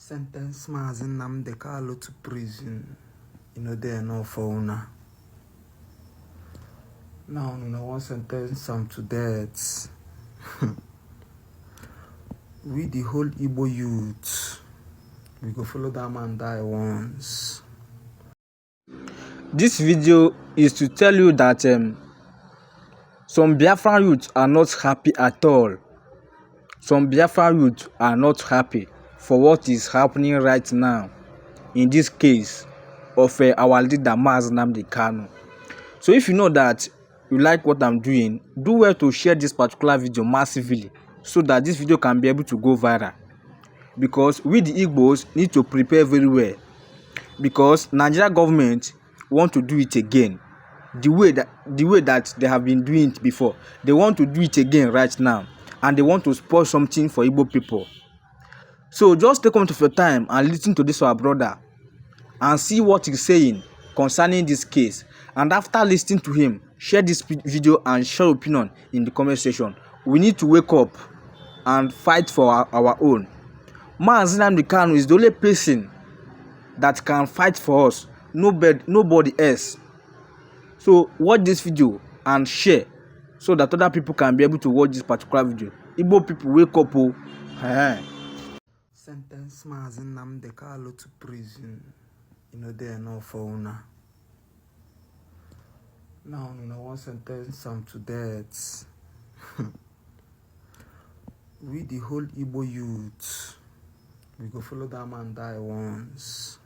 Sentence Mazi Nnamdi Kanu to prison. There no for una. Now no one sentence him to death. We the whole Igbo youth, we go follow that man die once. This video is to tell you that some Biafra youth are not happy at all. Some Biafra youth are not happy for what is happening right now in this case of our leader Mazi Nnamdi Kanu. So if you know that you like what I'm doing, do well to share this particular video massively so that this video can be able to go viral. Because we the Igbos need to prepare very well, because Nigeria government want to do it again the way that they have been doing it before. They want to do it again right now, and they want to spoil something for Igbo people. So just take out of your time and listen to this our brother and see what he's saying concerning this case. And after listening to him, share this video and share your opinion in the comment section. We need to wake up and fight for our own. Mazi Nnamdi Kanu is the only person that can fight for us. Nobody else. So watch this video and share so that other people can be able to watch this particular video. Igbo people, wake up. Sentence Mazi Nnamdi Kanu to prison. There no for una. Now no one sentence him to death. We the whole Igbo youth, we go follow that man die once.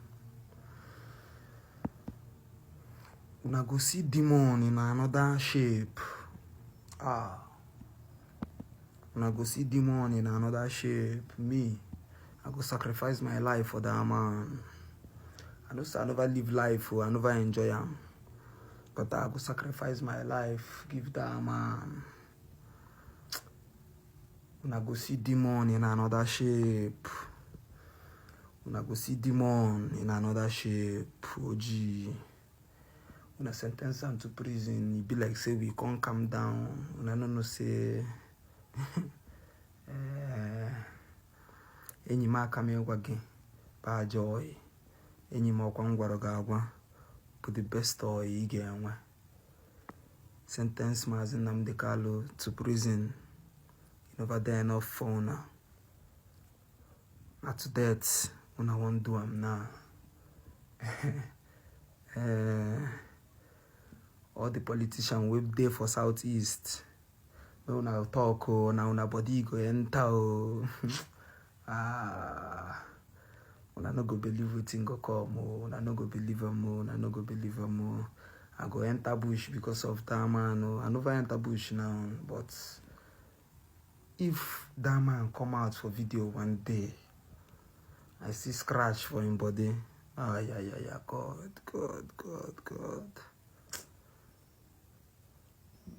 Una go see demon in another shape. Una go see demon in another shape. Me, I go sacrifice my life for that man. I never live life, I never enjoy him. But I go sacrifice my life, give that man. Una go see demon in another shape. Una go see demon in another shape. OG. Una sentence him to prison. It be like say we can't calm down. Una no say. Enyi ma kame wage ba joy. Enyi ma kwa ngwaro ga agwa. Put the best toy ige enwe. Sentence Mazi Nnamdi Kanu to prison. Never there enough for una. Not to death, una won't do am now. All the politicians will there for Southeast. No una talk now una body go enter una no go believe wetin go come una no go believe am una no go believe am I go enter bush because of that man I never enter bush now, but if that man come out for video one day, I see scratch for him body. Yeah, God.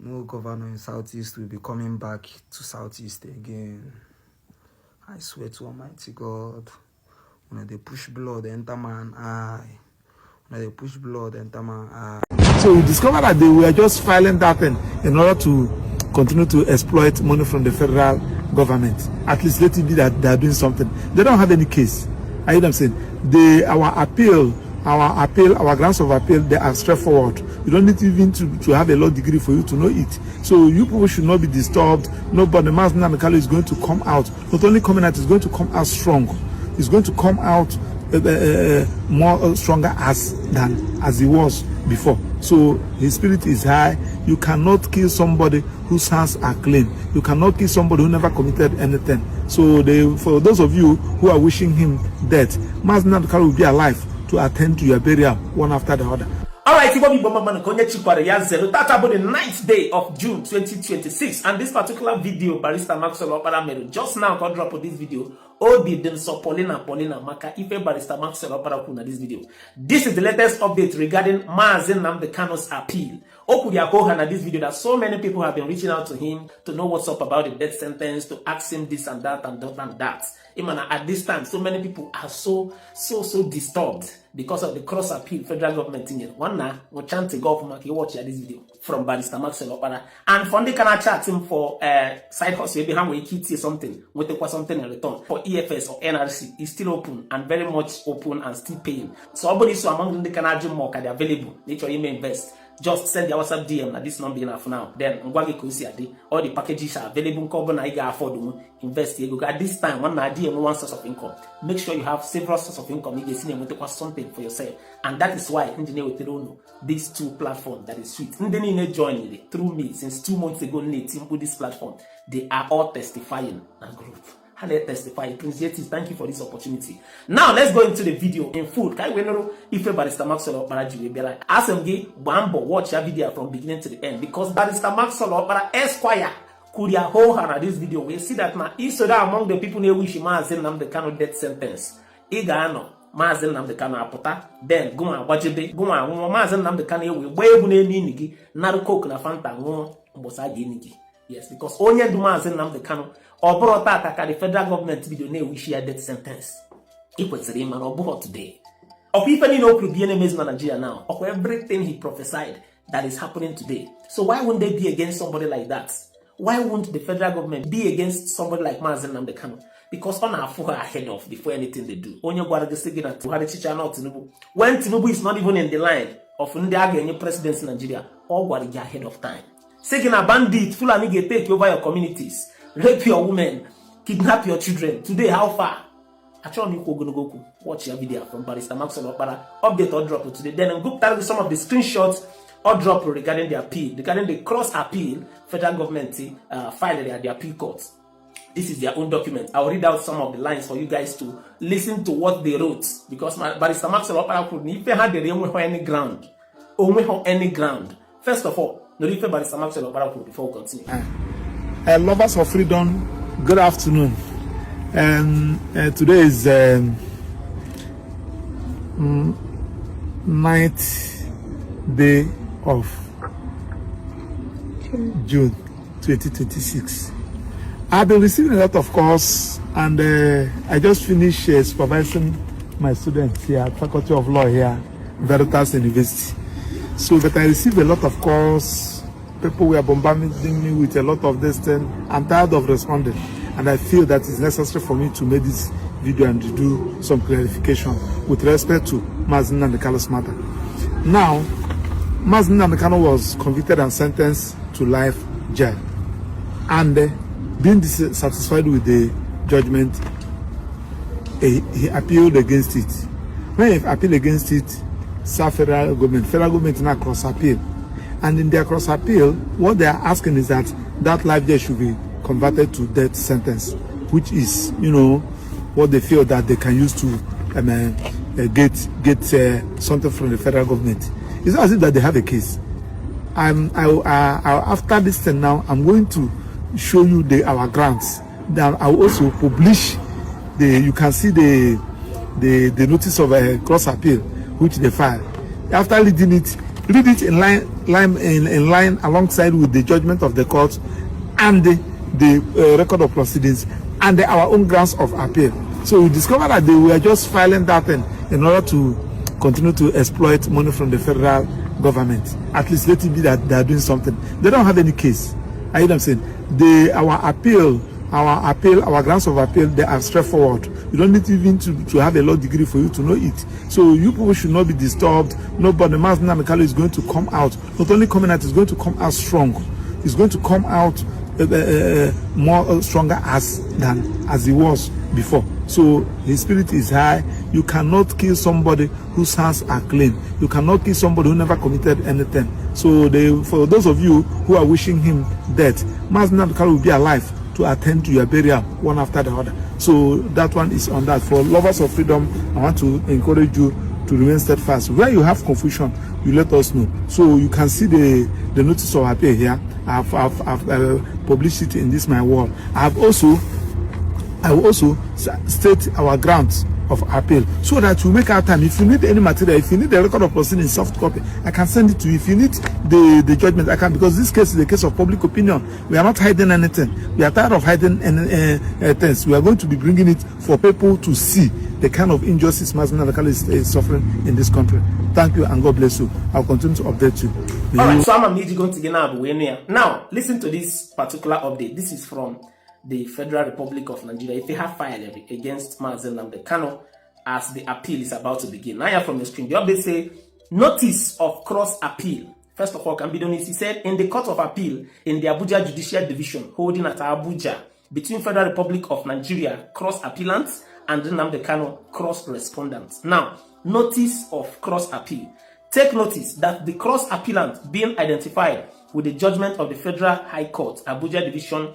No governor in Southeast will be coming back to Southeast again. I swear to Almighty God. When they push blood, enter man eye. When they push blood, enter man eye. So we discovered that they were just filing that thing in order to continue to exploit money from the federal government. At least let it be that they are doing something. They don't have any case. I hear them saying our grounds of appeal, they are straightforward. You don't need even to have a law degree for you to know it. So you people should not be disturbed. Nobody, Mazi Nnamdi Kanu is going to come out. Not only coming out, it's going to come out strong. It's going to come out more stronger than he was before. So his spirit is high. You cannot kill somebody whose hands are clean. You cannot kill somebody who never committed anything. So for those of you who are wishing him death, Mazi Nnamdi Kanu will be alive to attend to your burial one after the other. Alright, that's about the 9th day of June 2026, and this particular video, Barrister Maxwell Opara Meru, just now got drop of this video. Obi dem so Paulina Maka Ife Barrister Maxwell Opara Kuna this video. This is the latest update regarding Mazi Nnamdi Kanu's appeal. Okudiakoha this video that so many people have been reaching out to him to know what's up about the death sentence, to ask him this and that and that and that. At this time, so many people are so disturbed because of the cross appeal federal government in one now we chant to go from watch this video from Barrister Maxwell Opara and from the can chat him for side hustle maybe how we keep something with something in return for EFS or NRC is still open and very much open and still paying. So somebody so among them the can more can available. Nature you may invest. Just send your WhatsApp DM at this number enough now. Then all the packages are available. Afford invest at this time. One idea, one source of income. Make sure you have several sources of income. You get something for yourself, and that is why engineer with these two platforms that is sweet. Engineer joining it through me since 2 months ago. With this platform, they are all testifying and group. And they testify. Prince Yetis, thank you for this opportunity. Now let's go into the video in full. Can you know if Barrister Maxwell Opara will be like ASMG Bambo watch your video from beginning to the end because Barrister Maxwell Opara Esquire could ya hold her this video. We see that now is so that among the people who wish Mazen Nam the Kano death sentence. Igano Mazen Nam the Kano apota then Guma Wajebe Guma Mazen Nam the Kano we wave nigi Narco na Fanta Mbosa Nigi. Yes, because only do Mazen Nam the Kano or brought attack the federal government video ne wish a death sentence. It was a man or brought today. Of even no could be enemies in Nigeria now, of everything he prophesied that is happening today. So why wouldn't they be against somebody like that? Why wouldn't the federal government be against somebody like Mazen Namdekano? Because on our foot ahead of before anything they do. Only got the second to have a teacher not Tinubu. When Tinubu is not even in the line of Ndiaga presidency in Nigeria, all what ahead of time. Second a bandit, Fulani get take over your communities. Rape your women, kidnap your children. Today, how far? Actually, go watch your video from Barrister Maxwell Opara. Update or drop today. Then I'm going to tell you some of the screenshots or drop regarding the appeal, regarding the cross appeal federal government filed at the appeal courts. This is their own document. I'll read out some of the lines for you guys to listen to what they wrote because Barrister Maxwell Opara could if they had the any ground. First of all, no refer Barrister Maxwell Opara before we continue. Lovers of freedom, good afternoon. Today is 9th day of June 2026. I've been receiving a lot of calls, and I just finished supervising my students here at Faculty of Law here, Veritas University. So, but I received a lot of calls. People were bombarding me with a lot of this thing. I'm tired of responding, and I feel that it's necessary for me to make this video and to do some clarification with respect to Mazen Namdekano's matter. Now, Mazen Namdekano was convicted and sentenced to life jail, and being dissatisfied with the judgment, he appealed against it. When he appealed against it, federal government now cross appeal. And in their cross appeal, what they are asking is that life jail should be converted to death sentence, which is, what they feel that they can use to get something from the federal government. It's not as if that they have a case. After this thing now, I'm going to show you our grants. Then I'll also publish you can see the notice of a cross appeal which they filed. After reading it, read it in line alongside with the judgment of the court and the record of proceedings and our own grounds of appeal. So we discovered that they were just filing that in order to continue to exploit money from the federal government. At least let it be that they are doing something. They don't have any case. I hear them saying our grounds of appeal, they are straightforward. You don't need even to have a law degree for you to know it. So you people should not be disturbed. Nobody, Mazen Namdekano is going to come out. Not only coming out, it's going to come out strong. It's going to come out more stronger as he was before. So his spirit is high. You cannot kill somebody whose hands are clean. You cannot kill somebody who never committed anything. So for those of you who are wishing him death, Mazen Namdekano will be alive to attend to your burial one after the other. So that one is on that. For lovers of freedom, I want to encourage you to remain steadfast. Where you have confusion, you let us know. So you can see the notice of appeal here. I've published it in this my wall. I will also state our grounds of appeal, so that you make our time. If you need any material, if you need the record of proceeding in soft copy, I can send it to you. If you need the judgment, I can, because this case is a case of public opinion. We are not hiding anything. We are tired of hiding things. We are going to be bringing it for people to see the kind of injustice Mazen Alakali is suffering in this country. Thank you and God bless you. I'll continue to update you. Alright, so I'm going to get now. Listen to this particular update. This is from the Federal Republic of Nigeria. If they have filed against Mazen Kano as the appeal is about to begin. Now you're from the screen. The update say notice of cross appeal. First of all, Kambidonis, he said in the Court of Appeal in the Abuja Judicial Division holding at Abuja between Federal Republic of Nigeria cross appellants and Nnamdi Kanu cross respondents. Now, notice of cross appeal. Take notice that the cross appellant being identified with the judgment of the Federal High Court, Abuja Division,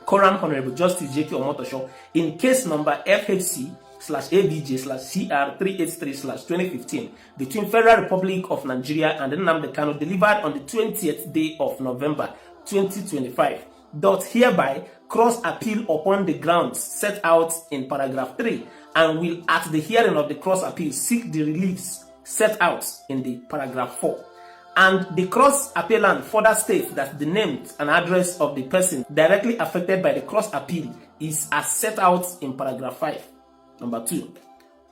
Current Honorable Justice J.K. Omotosho, in case number FHC/ABJ/CR 383/2015 between Federal Republic of Nigeria and Nnamdi Kanu, delivered on the 20th day of November 2025, doth hereby cross appeal upon the grounds set out in paragraph 3 and will at the hearing of the cross appeal seek the reliefs set out in the paragraph 4. And the cross appellant further states that the name and address of the person directly affected by the cross appeal is as set out in paragraph 5. Number 2.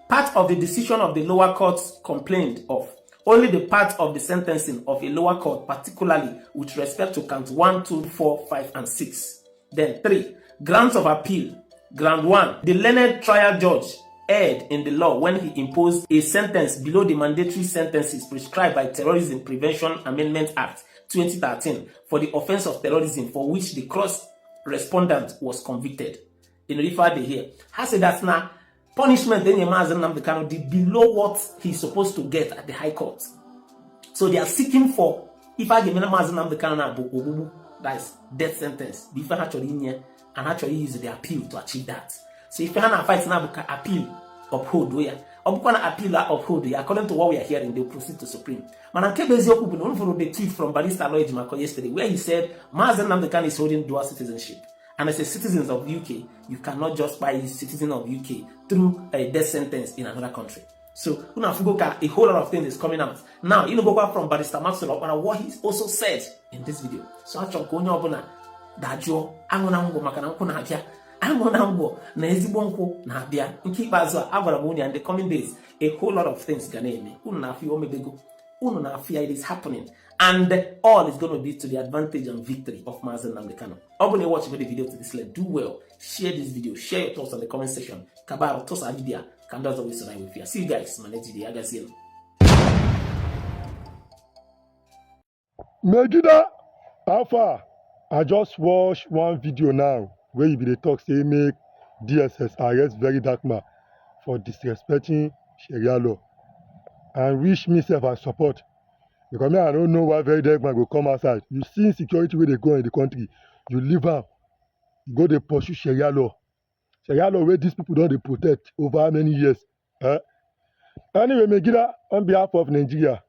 Part of the decision of the lower court complained of. Only the part of the sentencing of a lower court, particularly with respect to counts 1, 2, 4, 5, and 6. Then 3. Grounds of appeal. Ground 1. The learned trial judge erred in the law when he imposed a sentence below the mandatory sentences prescribed by Terrorism Prevention Amendment Act 2013 for the offense of terrorism for which the cross-respondent was convicted. In referred here, I say that's now punishment then Mazen Nnamdi Kanu did below what he's supposed to get at the High Court. So they are seeking for, if I give Mazen Nnamdi Kanu that is death sentence, before actually in here and actually use the appeal to achieve that. So if you have a fight now, appeal uphold where appeal uphold according to what we are hearing, they'll proceed to Supreme. Man, I kept the tweet from Barrister Lloyd Jimako yesterday where he said Mazen Nnamdi Kanu is holding dual citizenship. And as a citizen of UK, you cannot just buy a citizen of UK through a death sentence in another country. So a whole lot of things is coming out. Now, you know, go back from Barrister Maxwell and what he also said in this video. So I talk on your dajo angonango makananko na abia angonango na ezibonko na abia nke bazo agwara mo in the coming days a whole lot of things gonna eme unu na afi omebego unu na afi it is happening, and all is going to be to the advantage and victory of Mazen Nnamdi Kanu. When you watch the video to this length, do well, share this video, share your thoughts in the comment section. Kabaro tosa video can does always survive with you. See you guys, my next video. Megida, how far? I just watched one video now where you be the talk say make DSS arrest very dark man for disrespecting Sharia law, and which myself I support, because I don't know why very dark man will come outside. You see insecurity where they go in the country, you leave out, you go they pursue Sharia law where these people don't they protect over how many years. Anyway, Megida, on behalf of Nigeria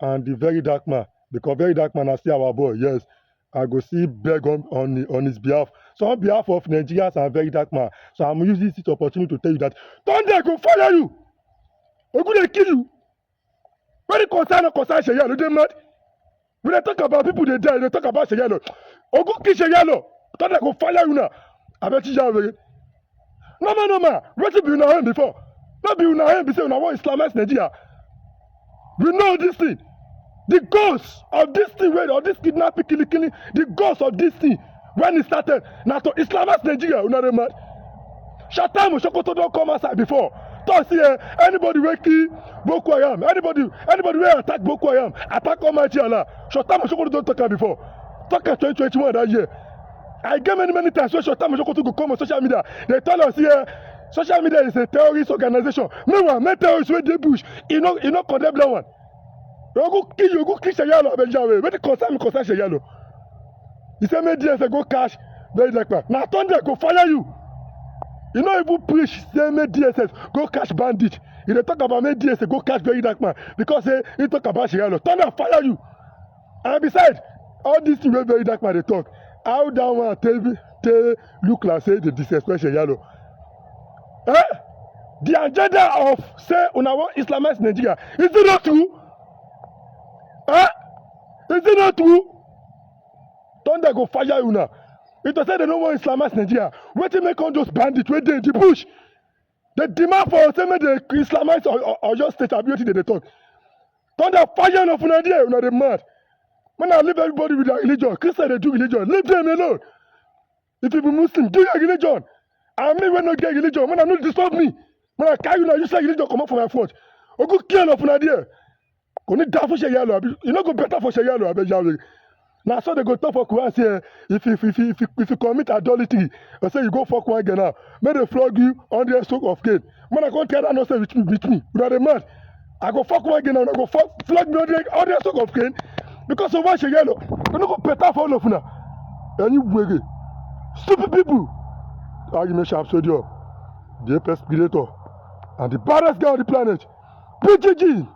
and the very dark man, because very dark man I see our boy, yes, I go see beg on his behalf. So on behalf of Nigerians and very dark man, so I'm using this opportunity to tell you that Thunder go fire you. Or go they kill you. When it concern Sharia, they mad. When they talk about people they die, they talk about Sharia. Or go kill Sharia. Thunder go fire you now. I bet you already. No man. What you be in our hand before? Not be in our hand before. Now what Islamize Nigeria? We know this thing. The ghost of this thing, or this kidnapping, killing, the ghost of this thing, when it started, now to Islamize Nigeria, you know the man. Shatam Shokoto don't come outside before. Don't see anybody will kill Boko Haram. Anybody will attack Boko Haram, attack Almighty Allah. Shatam Shokoto don't talk before. Talk at 2021 that year. I get many times when Shatam Shokoto go come on social media. They tell us here, social media is a terrorist organization. Meanwhile, men terrorists with the bush, you know condemn that one. You go kill Sharia law, Benjamin. When the concern Sharia law. He said, many years ago, cash, very like that. Now, Thunder go fire you. You know, if you preach, say, many DSS, go cash bandit. If they talk about many DSS, go cash very dark man. Because he talk about Sharia law. Thunder fire you. And besides, all these things very dark man, they talk. How that one tell look like say, they disrespect Sharia law. The agenda of say una want Islamize Nigeria, is it not true? Huh? Is it not true? Thunder go fire una. If they say they don't want Islamize Nigeria, wetin make all those bandits wey dey in the bush? They demand for say make they Islamize or your state ability they talk. Thunder fire enough una there, una dey mad. When I leave everybody with their religion, Christian they do religion, leave them alone. If you be Muslim, do your religion. I mean when not get religion, when I not disturb me. When I carry you, you say religion come up from my front. O go kill enough una there. Go need die for Sharia law. You no go better for Sharia law, abeg Yahweh. Now so they go talk for Quran say if you commit adultery, or say you go fuck one girl now, may they flog you 100 stroke of cane. When I go tell that nonsense with me, you are the man. I go fuck one girl now, I go flog me 100 stroke of cane because of one Sharia law. You no go better for all of una. And you wege. Stupid people. Argument sharp studio. The apex predator and the baddest guy on the planet. PGG.